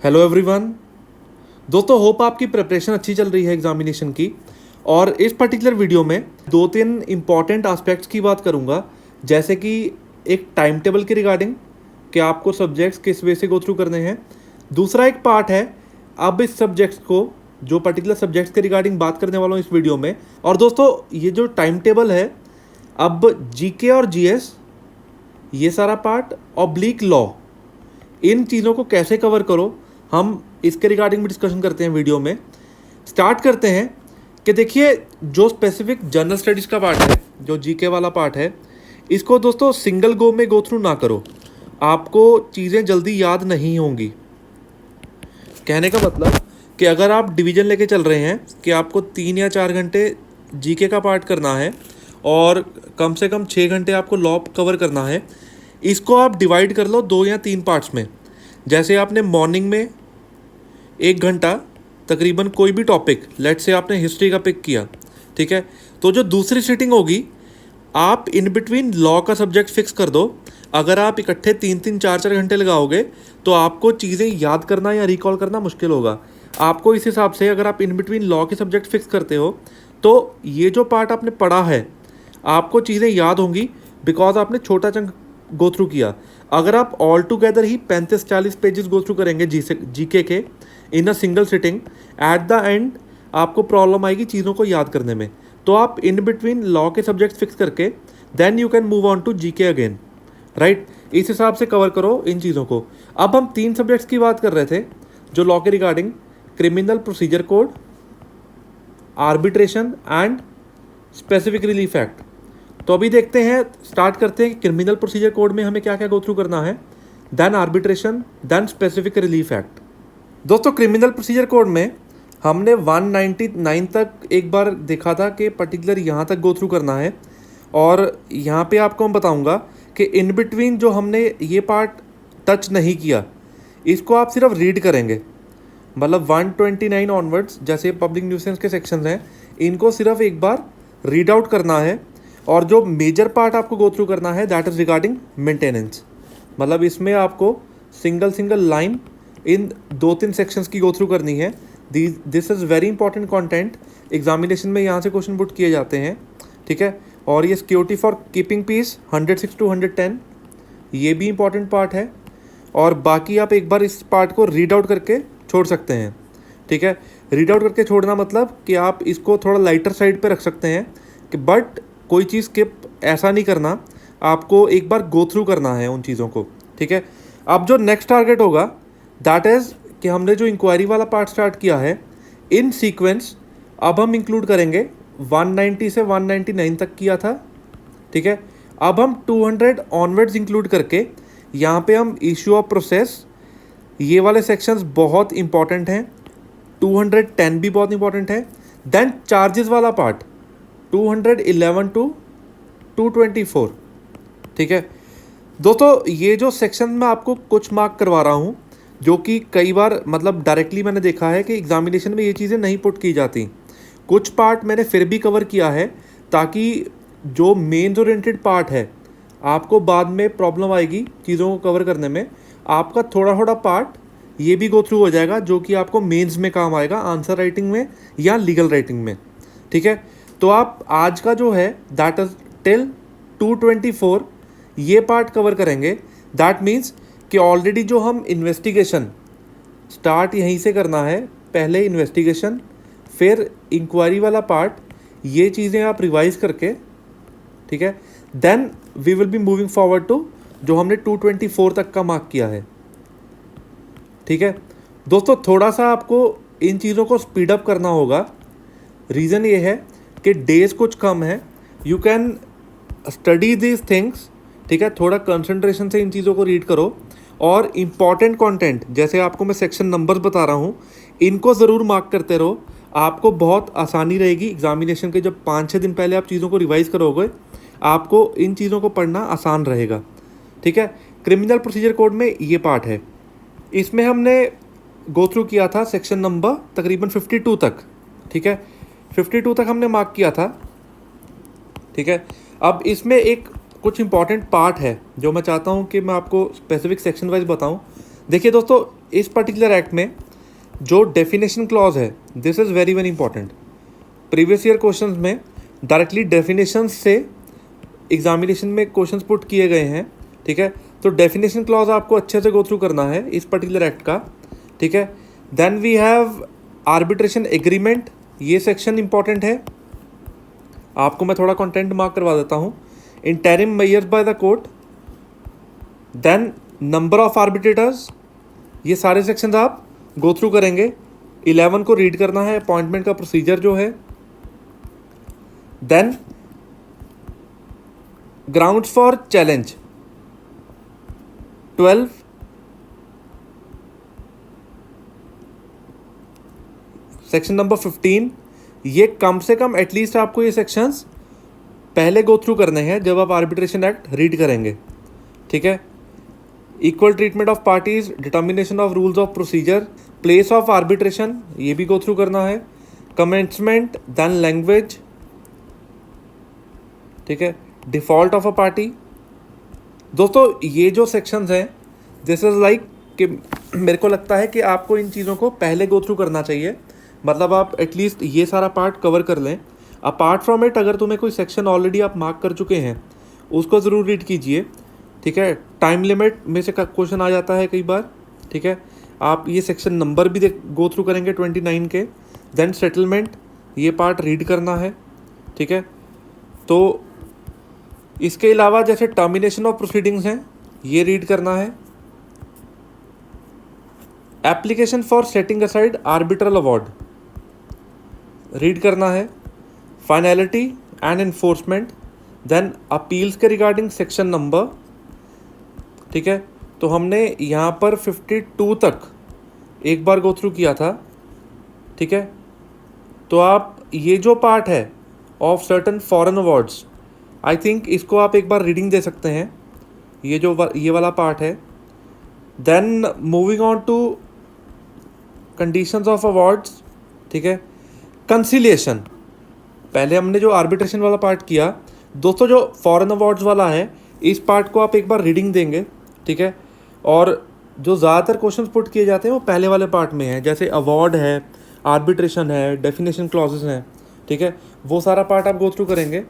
Hello everyone. दोस्तों, hope आपकी preparation अच्छी चल रही है एग्जामिनेशन की। और इस पर्टिकुलर वीडियो में दो तीन इम्पॉर्टेंट एस्पेक्ट्स की बात करूंगा, जैसे कि एक टाइम टेबल के रिगार्डिंग कि आपको सब्जेक्ट्स किस वे से गो थ्रू करने हैं। दूसरा एक पार्ट है, अब इस सब्जेक्ट्स को जो पर्टिकुलर सब्जेक्ट्स के रिगार्डिंग बात करने वाला हूँ इस वीडियो में। और दोस्तों, ये जो टाइम टेबल है, अब जीके और जीएस ये सारा पार्ट, ऑब्लिक लॉ, इन चीज़ों को कैसे कवर करो, हम इसके रिगार्डिंग भी डिस्कशन करते हैं वीडियो में। स्टार्ट करते हैं कि देखिए, जो स्पेसिफिक जनरल स्टडीज़ का पार्ट है, जो जीके वाला पार्ट है, इसको दोस्तों सिंगल गो में गो थ्रू ना करो, आपको चीज़ें जल्दी याद नहीं होंगी। कहने का मतलब कि अगर आप डिवीज़न लेके चल रहे हैं कि आपको 3 या 4 घंटे जीके का पार्ट करना है और कम से कम 6 घंटे आपको लॉ कवर करना है, इसको आप डिवाइड कर लो 2 या 3 पार्ट्स में। जैसे आपने मॉर्निंग में 1 घंटा तकरीबन कोई भी टॉपिक, लेट से आपने हिस्ट्री का पिक किया, ठीक है, तो जो दूसरी सीटिंग होगी आप इन बिटवीन लॉ का सब्जेक्ट फिक्स कर दो। अगर आप इकट्ठे 3-3 4-4 घंटे लगाओगे तो आपको चीज़ें याद करना या रिकॉल करना मुश्किल होगा। आपको इस हिसाब से अगर आप इन बिटवीन लॉ के सब्जेक्ट फिक्स करते हो तो ये जो पार्ट आपने पढ़ा है आपको चीज़ें याद होंगी, बिकॉज आपने छोटा चंक गो थ्रू किया। अगर आप ऑल टुगेदर ही 35-40 पेजेस गो थ्रू करेंगे जीके के in a single sitting, at the end आपको प्रॉब्लम आएगी चीज़ों को याद करने में। तो आप इन बिटवीन लॉ के सब्जेक्ट फिक्स करके then you can move on to GK again, right. इस हिसाब से कवर करो इन चीज़ों को। अब हम 3 सब्जेक्ट्स की बात कर रहे थे जो लॉ के regarding, criminal procedure code, arbitration and specific relief act. तो अभी देखते हैं, स्टार्ट करते हैं कि क्रिमिनल प्रोसीजर कोड में हमें क्या क्या गो थ्रू करना है, then arbitration, then specific relief act. दोस्तों, क्रिमिनल प्रोसीजर कोड में हमने 199 तक एक बार देखा था कि पर्टिकुलर यहाँ तक गो थ्रू करना है। और यहाँ पे आपको मैं बताऊँगा कि इन बिटवीन जो हमने ये पार्ट टच नहीं किया, इसको आप सिर्फ रीड करेंगे। मतलब 129 ऑनवर्ड्स जैसे पब्लिक न्यूसेंस के सेक्शन हैं, इनको सिर्फ एक बार रीड आउट करना है। और जो मेजर पार्ट आपको गो थ्रू करना है दैट इज़ रिगार्डिंग मेंटेनेंस। मतलब इसमें आपको सिंगल लाइन इन 2-3 सेक्शंस की गो थ्रू करनी है। This is very important content, examination में यहाँ से क्वेश्चन पुट किए जाते हैं, ठीक है। और ये security for keeping peace 106 to 110, ये भी इंपॉर्टेंट पार्ट है। और बाकी आप एक बार इस पार्ट को रीड आउट करके छोड़ सकते हैं, ठीक है। रीड आउट करके छोड़ना मतलब कि आप इसको थोड़ा लाइटर साइड पे रख सकते हैं कि बट कोई चीज़ स्किप ऐसा नहीं करना, आपको एक बार गो थ्रू करना है उन चीज़ों को, ठीक है। अब जो नेक्स्ट टारगेट होगा दैट इज़ कि हमने जो इंक्वायरी वाला पार्ट स्टार्ट किया है इन सीक्वेंस, अब हम इंक्लूड करेंगे 190 से 199 तक किया था, ठीक है। अब हम 200 ऑनवर्ड्स इंक्लूड करके यहाँ पे हम इशू ऑफ प्रोसेस, ये वाले सेक्शंस बहुत इंपॉर्टेंट हैं, 210 भी बहुत इंपॉर्टेंट है। देन चार्जेस वाला पार्ट 211 to 224, ठीक है। दोस्तों, ये जो सेक्शन मैं आपको कुछ मार्क करवा रहा हूँ, जो कि कई बार मतलब डायरेक्टली मैंने देखा है कि एग्जामिनेशन में ये चीज़ें नहीं पुट की जाती। कुछ पार्ट मैंने फिर भी कवर किया है ताकि जो मेन्स ओरिएंटेड पार्ट है, आपको बाद में प्रॉब्लम आएगी चीज़ों को कवर करने में, आपका थोड़ा थोड़ा पार्ट ये भी गो थ्रू हो जाएगा जो कि आपको मेंस में काम आएगा, आंसर राइटिंग में या लीगल राइटिंग में, ठीक है। तो आप आज का जो है दैट इज टिल 224 ये पार्ट कवर करेंगे। दैट मीन्स कि ऑलरेडी जो हम इन्वेस्टिगेशन स्टार्ट यहीं से करना है, पहले इन्वेस्टिगेशन फिर इंक्वायरी वाला पार्ट, ये चीज़ें आप रिवाइज करके, ठीक है, then we will be moving forward to जो हमने 224 तक का मार्क किया है, ठीक है। दोस्तों, थोड़ा सा आपको इन चीज़ों को स्पीड अप करना होगा। रीज़न ये है कि डेज कुछ कम है, you can study these things, ठीक है। थोड़ा कंसंट्रेशन से इन चीज़ों को रीड करो और इम्पॉर्टेंट कंटेंट जैसे आपको मैं सेक्शन नंबर्स बता रहा हूँ, इनको ज़रूर मार्क करते रहो। आपको बहुत आसानी रहेगी एग्जामिनेशन के, जब 5-6 दिन पहले आप चीज़ों को रिवाइज़ करोगे आपको इन चीज़ों को पढ़ना आसान रहेगा, ठीक है। क्रिमिनल प्रोसीजर कोड में ये पार्ट है, इसमें हमने गो थ्रू किया था सेक्शन नंबर तकरीबन 52 तक, ठीक है। 52 तक हमने मार्क किया था, ठीक है। अब इसमें एक कुछ इंपॉर्टेंट पार्ट है जो मैं चाहता हूँ कि मैं आपको स्पेसिफिक सेक्शन वाइज बताऊँ, देखिए दोस्तों, इस पर्टिकुलर एक्ट में जो डेफिनेशन क्लॉज है, this is very very important. Previous year questions में डायरेक्टली डेफिनेशन से एग्जामिनेशन में क्वेश्चंस पुट किए गए हैं, ठीक है। तो डेफिनेशन क्लॉज आपको अच्छे से गो थ्रू करना है इस पर्टिकुलर एक्ट का, ठीक है। Then we have arbitration agreement, ये सेक्शन इंपॉर्टेंट है, आपको मैं थोड़ा कंटेंट मार्क करवा देता हूँ। Interim measures by the court, then number of arbitrators, ये सारे सेक्शंस आप गो थ्रू करेंगे। 11 को रीड करना है, अपॉइंटमेंट का प्रोसीजर जो है। Then grounds for challenge 12, section number 15, ये कम से कम एटलीस्ट आपको ये सेक्शंस पहले गो थ्रू करने हैं जब आप आर्बिट्रेशन एक्ट रीड करेंगे, ठीक है। Equal treatment of parties, determination of rules of procedure, place of arbitration, ये भी गो थ्रू करना है। कमेंसमेंट, देन लैंग्वेज, ठीक है। Default of a party. दोस्तों ये जो सेक्शंस हैं, दिस इज़ लाइक कि मेरे को लगता है कि आपको इन चीज़ों को पहले गो थ्रू करना चाहिए, मतलब आप एटलीस्ट ये सारा पार्ट कवर कर लें। अपार्ट फ्रॉम इट, अगर तुम्हें कोई सेक्शन ऑलरेडी आप मार्क कर चुके हैं उसको ज़रूर रीड कीजिए, ठीक है। टाइम लिमिट में से क्वेश्चन आ जाता है कई बार, ठीक है। आप ये सेक्शन नंबर भी गो थ्रू करेंगे 29 के। देन सेटलमेंट, ये पार्ट रीड करना है, ठीक है। तो इसके अलावा जैसे टर्मिनेशन ऑफ प्रोसीडिंग्स हैं, ये रीड करना है। Application for setting aside arbitral award read करना है। Finality and enforcement, then appeals के रिगार्डिंग सेक्शन नंबर, ठीक है। तो हमने यहाँ पर 52 तक एक बार गो थ्रू किया था, ठीक है। तो आप ये जो पार्ट है of certain foreign awards, I think इसको आप एक बार रीडिंग दे सकते हैं, ये वाला पार्ट है। Then moving on to conditions of awards, ठीक है। कंसिलिएशन, पहले हमने जो आर्बिट्रेशन वाला पार्ट किया, दोस्तों जो फॉरेन अवार्ड्स वाला है इस पार्ट को आप एक बार रीडिंग देंगे, ठीक है। और जो ज़्यादातर क्वेश्चंस पुट किए जाते हैं वो पहले वाले पार्ट में है, जैसे अवार्ड है, आर्बिट्रेशन है, डेफिनेशन क्लॉजेस हैं, ठीक है। वो सारा पार्ट आप गो थ्रू करेंगे।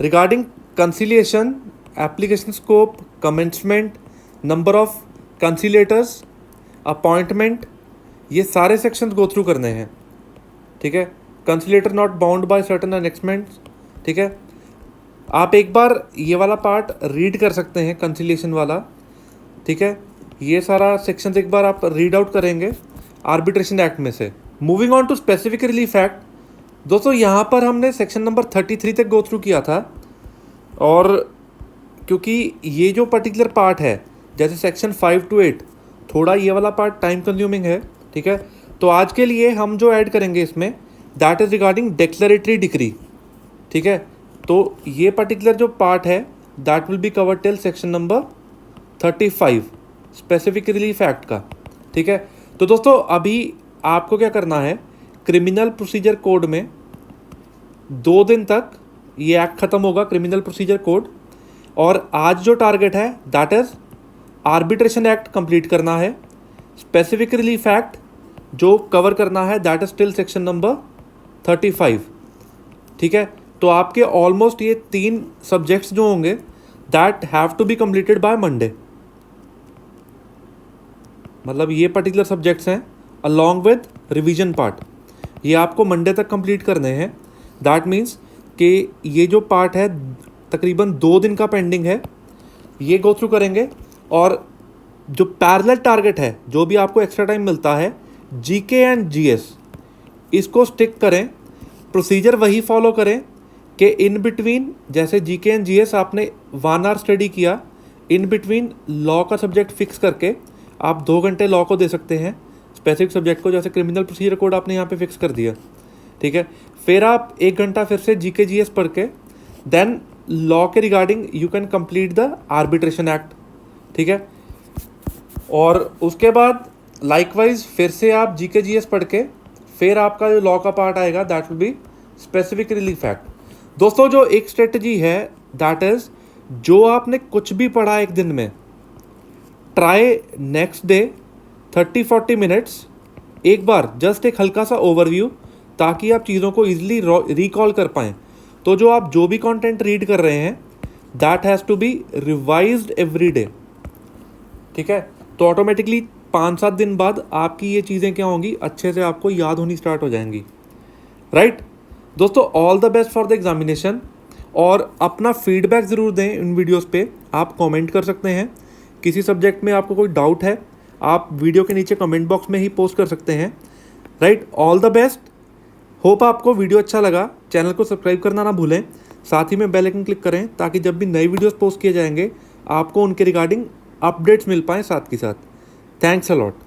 Regarding conciliation, application scope, commencement, number of conciliators, appointment, ये सारे सेक्शंस गो थ्रू करने हैं, ठीक है। Conciliator not bound by certain enactments, ठीक है। आप एक बार ये वाला पार्ट रीड कर सकते हैं, कंसिलिएशन वाला, ठीक है। ये सारा सेक्शन एक बार आप रीड आउट करेंगे आर्बिट्रेशन एक्ट में से। Moving on to specific relief act, दोस्तों यहाँ पर हमने सेक्शन नंबर 33 तक गो थ्रू किया था, और क्योंकि ये जो पर्टिकुलर पार्ट है, जैसे सेक्शन 5 to 8, थोड़ा ये वाला पार्ट टाइम कंज्यूमिंग है, ठीक है। तो आज के लिए हम जो ऐड करेंगे इसमें, that is regarding declaratory decree, ठीक है। तो ये पर्टिकुलर जो पार्ट है that will be covered till section number 35 specific relief act का, ठीक है। तो दोस्तों अभी आपको क्या करना है, क्रिमिनल प्रोसीजर कोड में 2 दिन तक ये एक्ट ख़त्म होगा, क्रिमिनल प्रोसीजर कोड, और आज जो टारगेट है that is arbitration act complete करना है। स्पेसिफिक रिलीफ एक्ट जो कवर करना है that is still section number 35, ठीक है। तो आपके ऑलमोस्ट ये 3 सब्जेक्ट्स जो होंगे that have to be completed by Monday, मतलब ये पर्टिकुलर सब्जेक्ट्स हैं अलॉन्ग विद रिवीजन पार्ट, ये आपको मंडे तक कंप्लीट करने हैं। दैट मीन्स कि ये जो पार्ट है तकरीबन 2 दिन का पेंडिंग है, ये गो थ्रू करेंगे। और जो पैरेलल टारगेट है, जो भी आपको एक्स्ट्रा टाइम मिलता है, जीके एंड जीएस, इसको स्टिक करें, प्रोसीजर वही फॉलो करें कि इन बिटवीन, जैसे जीके एंड जीएस आपने 1 आवर स्टडी किया, इन बिटवीन लॉ का सब्जेक्ट फिक्स करके आप 2 घंटे लॉ को दे सकते हैं, स्पेसिफिक सब्जेक्ट को, जैसे क्रिमिनल प्रोसीजर कोड आपने यहाँ पे फिक्स कर दिया, ठीक है। फिर आप 1 घंटा फिर से जीके जीएस पढ़ के देन लॉ के regarding you can complete the arbitration act, ठीक है। और उसके बाद लाइकवाइज फिर से आप जीके जीएस पढ़ के फिर आपका जो लॉ का पार्ट आएगा that will be specific relief act. दोस्तों जो एक स्ट्रेटजी है दैट इज, जो आपने कुछ भी पढ़ा एक दिन में, ट्राई नेक्स्ट डे 30-40 मिनट्स एक बार जस्ट एक हल्का सा ओवरव्यू, ताकि आप चीज़ों को ईजिली रिकॉल कर पाएँ। तो जो आप जो भी कंटेंट रीड कर रहे हैं that has to be revised every day, ठीक है। तो ऑटोमेटिकली 5-7 दिन बाद आपकी ये चीज़ें क्या होंगी, अच्छे से आपको याद होनी स्टार्ट हो जाएंगी, राइट। दोस्तों all the best for the examination, और अपना फीडबैक ज़रूर दें इन वीडियोस पे। आप कमेंट कर सकते हैं, किसी सब्जेक्ट में आपको कोई डाउट है आप वीडियो के नीचे कमेंट बॉक्स में ही पोस्ट कर सकते हैं, right. All the best, hope आपको वीडियो अच्छा लगा। चैनल को सब्सक्राइब करना ना भूलें, साथ ही में बेल आइकन क्लिक करें ताकि जब भी नई वीडियोस पोस्ट किए जाएंगे आपको उनके रिगार्डिंग अपडेट्स मिल पाएँ साथ के साथ। Thanks a lot.